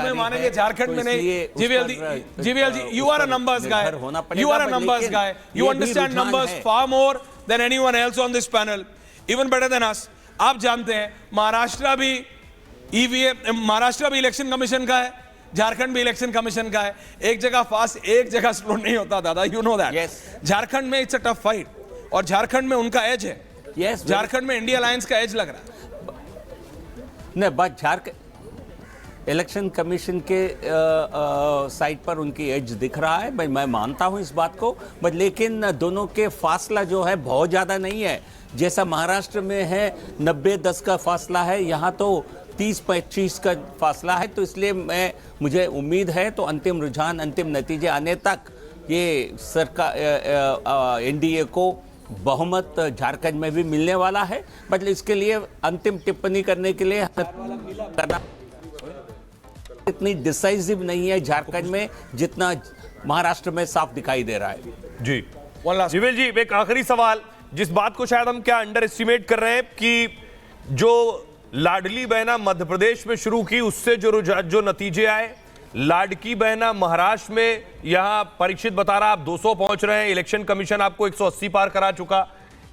में मानेंगे, झारखंड में नहीं। GVL ji, you are a numbers guy. You are a numbers guy. You understand numbers far more than anyone else on this panel. Even better than us. आप जानते हैं महाराष्ट्र भी EVM, Maharashtra भी इलेक्शन कमीशन का है, झारखंड भी इलेक्शन कमीशन का है। एक जगह फास्ट, एक जगह स्लो नहीं होता दादा, यू नो दैट। झारखंड में इट्स अ टफ फाइट, और झारखंड में उनका एज है। झारखंड में इंडिया अलायंस का एज लग रहा है। नहीं, बट झारखंड इलेक्शन कमीशन के साइड पर उनकी एज दिख रहा है, भाई मैं मानता हूं इस बात को, बट लेकिन दोनों के फासला जो है बहुत ज़्यादा नहीं है। जैसा महाराष्ट्र में है 90-10 का फासला है, यहाँ तो 30-25 का फासला है। तो इसलिए मुझे उम्मीद है तो अंतिम रुझान, अंतिम नतीजे आने तक ये सरकार एनडीए को बहुमत झारखंड में भी मिलने वाला है। बट इसके लिए अंतिम टिप्पणी करने के लिए इतनी डिसाइसिव नहीं है झारखंड में जितना महाराष्ट्र में साफ दिखाई दे रहा है। जी जीवेल जी, एक आखिरी सवाल, जिस बात को शायद हम क्या अंडर एस्टिमेट कर रहे हैं कि जो लाडली बहना मध्य प्रदेश में शुरू की, उससे जो नतीजे आए, लाडकी बहना महाराष्ट्र में, यहां परीक्षित बता रहा आप 200 पहुंच रहे हैं, इलेक्शन कमीशन आपको 180 पार करा चुका।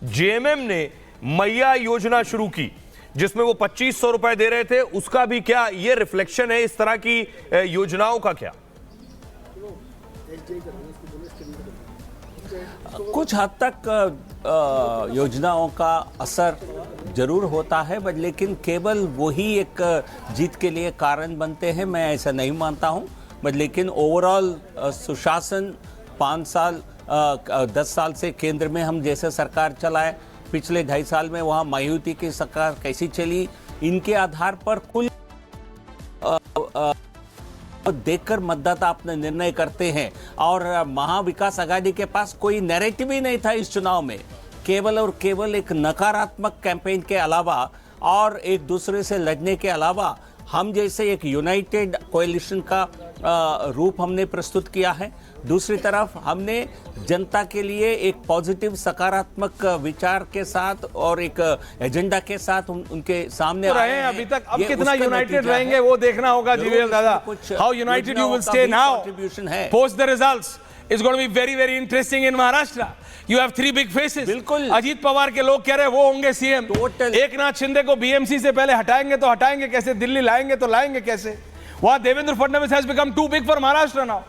जेएमएम ने मैया योजना शुरू की जिसमें वो 2500 रुपए दे रहे थे, उसका भी क्या ये रिफ्लेक्शन है इस तरह की योजनाओं का? क्या कुछ हद तक योजनाओं का असर जरूर होता है, बट लेकिन केवल वही एक जीत के लिए कारण बनते हैं, मैं ऐसा नहीं मानता हूं। बट लेकिन ओवरऑल सुशासन 5 साल 10 साल से केंद्र में हम जैसे सरकार चलाए, पिछले 2.5 साल में वहाँ मायावती की सरकार कैसी चली, इनके आधार पर कुल देखकर मतदाता अपने निर्णय करते हैं। और महाविकास आघाड़ी के पास कोई नैरेटिव ही नहीं था इस चुनाव में, केवल और केवल एक नकारात्मक कैंपेन के अलावा और एक दूसरे से लड़ने के अलावा हम जैसे एक यूनाइटेड कोएलिशन का रूप हमने प्रस्तुत किया है। दूसरी तरफ हमने जनता के लिए एक पॉजिटिव सकारात्मक विचार के साथ और एक एजेंडा के साथ उनके सामने रहे हैं अभी तक। अब कितना यूनाइटेड रहेंगे वो देखना होगा जीवीएल दादा। How united you will stay now post the results is going to be very very interesting in Maharashtra. You have 3 big faces. बिल्कुल। अजीत पवार के लोग कह रहे हैं वो होंगे सीएम। एकनाथ शिंदे को बीएमसी से पहले हटाएंगे तो हटाएंगे कैसे, दिल्ली लाएंगे तो लाएंगे कैसे। वहां Devendra Fadnavis has become too big for Maharashtra now.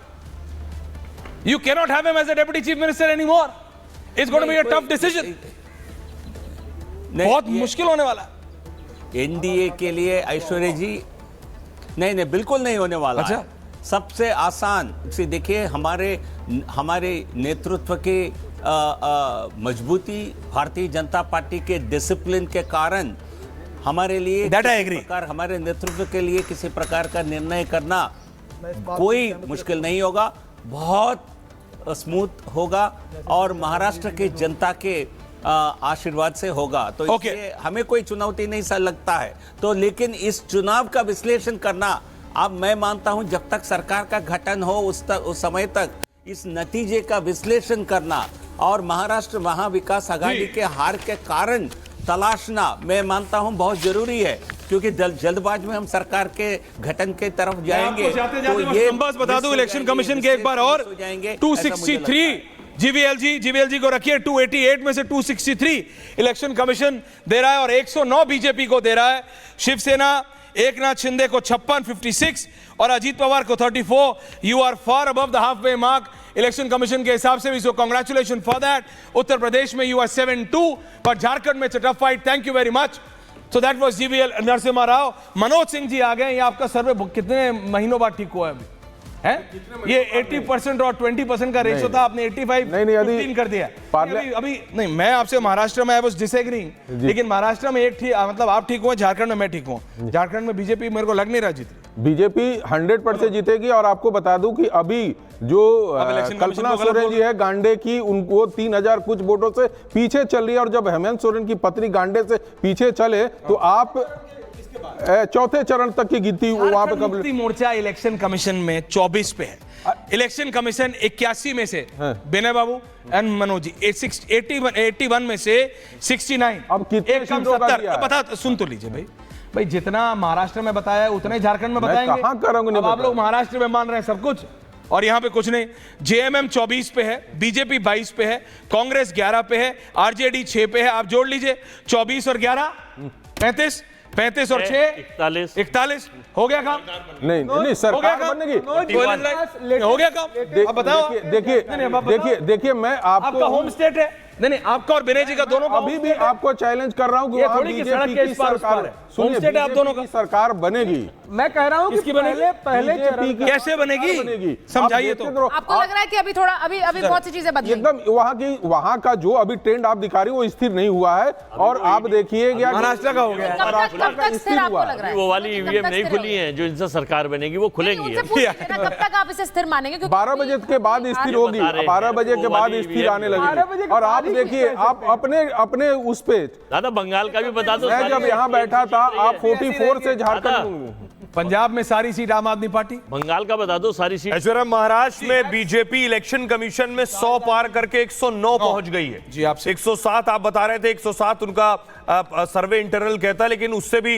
You cannot have him as a deputy chief minister anymore. It's going to be a tough decision. बहुत मुश्किल होने वाला है एनडीए के लिए। ऐश्वर्या जी, नहीं बिल्कुल नहीं होने वाला। अच्छा, सबसे आसान से देखिए, हमारे नेतृत्व के मजबूती, भारतीय जनता पार्टी के डिसिप्लिन के कारण हमारे लिए हमारे नेतृत्व के लिए किसी प्रकार का निर्णय करना कोई मुश्किल नहीं होगा, बहुत स्मूथ होगा और महाराष्ट्र की जनता के आशीर्वाद से होगा। तो इसलिए हमें कोई चुनौती नहीं सा लगता है। तो लेकिन इस चुनाव का विश्लेषण करना, अब मैं मानता हूं जब तक सरकार का गठन हो उस समय तक इस नतीजे का विश्लेषण करना और महाराष्ट्र महाविकास आघाड़ी के हार के कारण तलाशना, मैं मानता हूं बहुत जरूरी है, क्योंकि जल्दबाज में हम सरकार के गठन के तरफ जाएंगे। तो ये नंबर्स बता दूं इलेक्शन कमीशन के एक बार और। 263 जीवीएल जी को रखिए, 288 में से 263 इलेक्शन कमीशन दे रहा है और 109 बीजेपी को दे रहा है। शिवसेना एकनाथ शिंदे को 56 56 और अजीत पवार को 34। You are far above the half way mark Election Commission के हिसाब से भी, so congratulation for that. Uttar Pradesh में यू आर 7-2, पर झारखंड में it's a tough fight. Thank you very much. So that was GVL Narasimha Rao. Manoj Singh ji आ गए। ये आपका सर्वे कितने महीनों बाद ठीक हुआ है अभी? है ये 80% और 20% का रेशियो था, आपने 85 15 कर दिया। अभी नहीं, मैं आपसे महाराष्ट्र में आई वाज डिसएग्रीइंग, लेकिन महाराष्ट्र में एक मतलब आप ठीक हुए, झारखंड में मैं ठीक हूँ। झारखंड में बीजेपी मेरे को लग नहीं रहा जीत रही। बीजेपी 100% जीतेगी। और आपको बता दूं कि अभी जो कल्पना सोरेन जी है गांडे की, उनको 3000 कुछ वोटों से पीछे चल रही है। और जब हेमंत सोरेन की पत्नी गांडे से पीछे चले तो आप चौथे चरण तक की गिनती वहां पे मुक्ति मोर्चा इलेक्शन कमीशन में 24 पे है। इलेक्शन कमीशन 81 में से विनय बाबू एंड मनोज जी 81 में से 69। अब कितने कम 70 पता, सुन तो लीजिए भाई। भाई जितना महाराष्ट्र में बताया है उतना ही झारखंड में बताएंगे। कहाँ करूंगा, नहीं अब आप बताया। लोग महाराष्ट्र में मान रहे हैं सब कुछ और यहाँ पे कुछ नहीं। जेएमएम 24 पे है, बीजेपी 22 पे है, कांग्रेस 11 पे है, आरजेडी 6 पे है। आप जोड़ लीजिए 24 और 11 35, 35 और 6 41। हो गया काम? नहीं नहीं, सरकार बनेगी। हो गया काम? आप बताओ। देखिए मैं आपका आपको होम स्टेट है। नहीं आपका और विनय जी का दोनों का अभी भी आपको चैलेंज कर रहा हूं कि वहां बीजेपी की सरकार, होम स्टेट है आप दोनों का। सरकार बनेगी। मैं कह रहा हूं कि पहले बीजेपी की कैसे बनेगी? समझाइए तो। आपको लग रहा है कि अभी थोड़ा अभी बहुत सी चीजें बदलेंगी? एकदम वहां का जो अभी ट्रेंड आप दिखा रही हो वो स्थिर नहीं हुआ है। और आप देखिएगा महाराष्ट्र का हो गया है। कब तक स्थिर आपको लग रहा है? वो वाली ईवीएम नहीं खुली है जो इनसे सरकार बनेगी, वो खुलेंगी। उनसे पूछिए ना, कब तक आप इसे स्थिर मानेंगे? 12 बजे के बाद स्थिर होगी, 12 बजे के बाद स्थिर आने लगेगी। और आप देखिए, आप अपने उस पे दादा बंगाल का भी बता दो। मैं जब यहाँ बैठा था आप 44 से झारखंड, पंजाब में सारी सीट आम आदमी पार्टी, बंगाल का बता दो सारी सीट। ऐश्वर्या, महाराष्ट्र में बीजेपी इलेक्शन कमीशन में 100 पार करके 109 पहुंच गई है। जी, आपसे 107 आप बता रहे थे, 107 उनका सर्वे इंटरनल कहता है, लेकिन उससे भी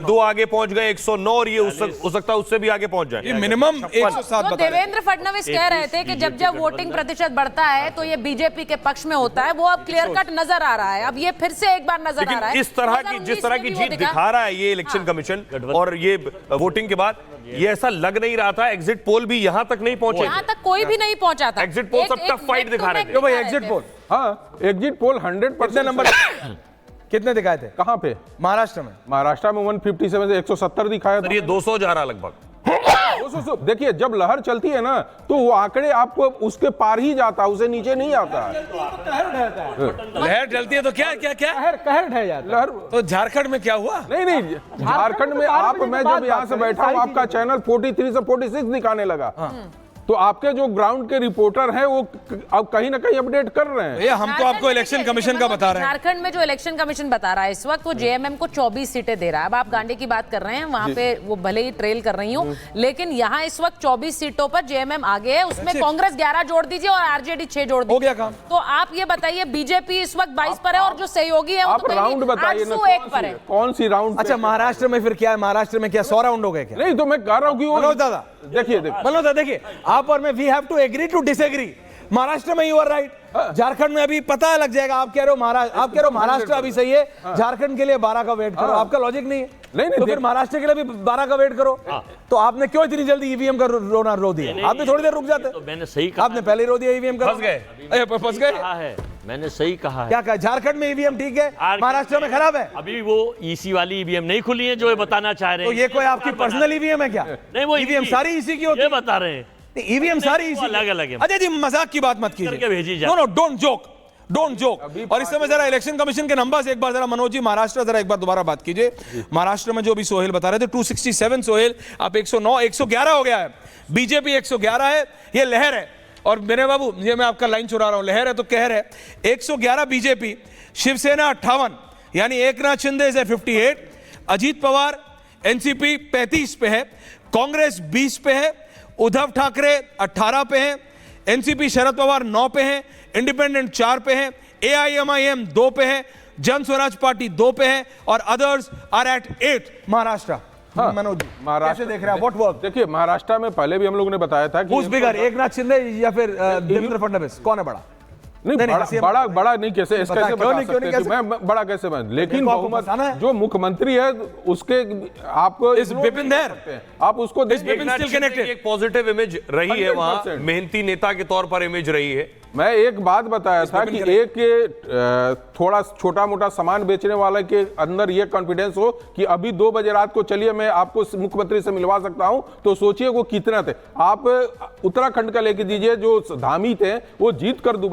2 आगे पहुंच गए 109, और ये हो सकता है उससे भी आगे पहुंच जाए। मिनिमम 107 तो देवेंद्र फडणवीस कह रहे थे कि जब जब वोटिंग प्रतिशत बढ़ता है तो ये बीजेपी के पक्ष में होता है, वो अब क्लियर कट नजर आ रहा है। अब ये फिर से एक बार नजर आ रहा है। इस तरह की जिस तरह की जीत दिखा रहा है ये इलेक्शन कमीशन और ये वोटिंग के बाद, ये ऐसा लग नहीं रहा था। एग्जिट पोल भी यहां तक नहीं पहुंचे, यहाँ तक कोई भी नहीं पहुंचा था। एग्जिट पोल सब टफ फाइट दिखा रहे थे। भाई एग्जिट पोल, हाँ एग्जिट पोल 100% नंबर कितने दिखाए थे? कहाँ पे? महाराष्ट्र में। महाराष्ट्र में 157 से 170 दिखाया था। ये 200 जा रहा लगभग। देखिए जब लहर चलती है ना तो वो आंकड़े आपको उसके पार ही जाता है, उसे नीचे नहीं आता है। लहर चलती है तो क्या क्या क्या कहर ढह जाता है। लहर तो झारखंड में क्या हुआ? नहीं, झारखंड में आप, मैं जब यहाँ से बैठा हूँ आपका चैनल 43 से 46 दिखाने लगा। तो आपके जो ग्राउंड के रिपोर्टर हैं वो अब कहीं ना कहीं अपडेट कर रहे हैं। ये हम तो आपको इलेक्शन कमीशन का बता रहे हैं। झारखंड में जो इलेक्शन कमीशन बता रहा है इस वक्त, वो जेएमएम को 24 सीटें दे रहा है। अब आप गांडे की बात कर रहे हैं, वहां पे वो भले ही ट्रेल कर रही हूँ, लेकिन यहाँ इस वक्त 24 सीटों पर जेएमएम आगे है। उसमें कांग्रेस 11 जोड़ दीजिए और आरजेडी 6 जोड़ दीजिए, हो गया काम। तो आप ये बताइए, बीजेपी इस वक्त 22 पर है और जो सहयोगी है वो आप तो राउंड बताइए ना, 801 पर है। कौन सी राउंड? अच्छा महाराष्ट्र में फिर क्या है? महाराष्ट्र में क्या 100 राउंड हो गए क्या? नहीं तो मैं कह रहा हूँ कि मनोज दादा, देखिए मनोज दादा देखिए, आप और मैं we have to agree to disagree. Maharashtra में यू आर राइट, झारखंड में अभी पता लग जाएगा। आप कह रहे हो महाराष्ट्र अभी सही है, झारखंड के लिए 12 का वेट करो। आपका लॉजिक नहीं है? नहीं, तो फिर महाराष्ट्र के लिए भी 12 का वेट करो। तो आपने क्यों इतनी जल्दी ईवीएम का रो दिया? आपने थोड़ी देर रुक जाते। तो मैंने सही कहा, आपने पहले रो दिया ईवीएम का। फंस गए। कहा है, मैंने सही कहा है। क्या कहा? झारखंड में ईवीएम ठीक है, महाराष्ट्र में खराब है। अभी वो ईसी वाली ईवीएम नहीं खुली है जो ये बताना चाह रहे तो हैं। ये कोई आपकी पर्सनल ईवीएम है क्या? नहीं, वो ईवीएम सारी इसी की होती ये है। बता रहे हैं। ईवीएम सारी इसी अलग-अलग है। अजय जी मजाक की बात मत करके भेजी कीजिए। जाए। No don't joke. और इस समय जरा इलेक्शन कमीशन के नंबर्स एक बार जरा मनोज जी महाराष्ट्र जरा एक बार दोबारा बात कीजिए। महाराष्ट्र में जो भी सोहेल बता रहे थे 267 सोहेल, आप 109 111 हो गया है। बीजेपी 111 है, ये लहर है। और मेरे बाबू ये मैं आपका लाइन चुरा रहा हूं, लहर है तो कहर है। 111 बीजेपी, शिवसेना 58, यानी एकनाथ शिंदे से 58, अजीत पवार एनसीपी 35 पे है, कांग्रेस 20 पे है, उद्धव ठाकरे 18 पे हैं, एनसीपी शरद पवार 9 पे हैं, इंडिपेंडेंट 4 पे हैं, एआईएमआईएम 2 पे है, जन स्वराज पार्टी 2 पे है और others are at 8। Maharashtra Manoj ji Maharashtra कैसे देख रहे हैं? What work? देखिए महाराष्ट्र में पहले भी हम लोगों ने बताया था कि उस बिगर एकनाथ शिंदे या फिर देवेंद्र फडणवीस, कौन है बड़ा? नहीं, बड़ा नहीं, कैसे कैसे क्यों बता नहीं, सकते कैसे? मैं बड़ा कैसे बन, लेकिन देखो, आपको बहुमत बताना है। जो मुख्यमंत्री है उसके आपको इस बिपिन देर, आप उसको बिपिन एकनाथ still शिंदे की connected। एक पॉजिटिव इमेज रही है, वहां 100% मेहनती नेता के तौर पर इमेज रही है। मैं एक बात बताया था कि एक थोड़ा छोटा मोटा सामान बेचने वाला के अंदर ये कॉन्फिडेंस हो कि अभी 2 बजे रात को चलिए मैं आपको मुख्यमंत्री से मिलवा सकता हूं, तो सोचिए वो कितना थे। आप उत्तराखंड का लेके दीजिए, जो धामी थे वो जीत कर दोबारा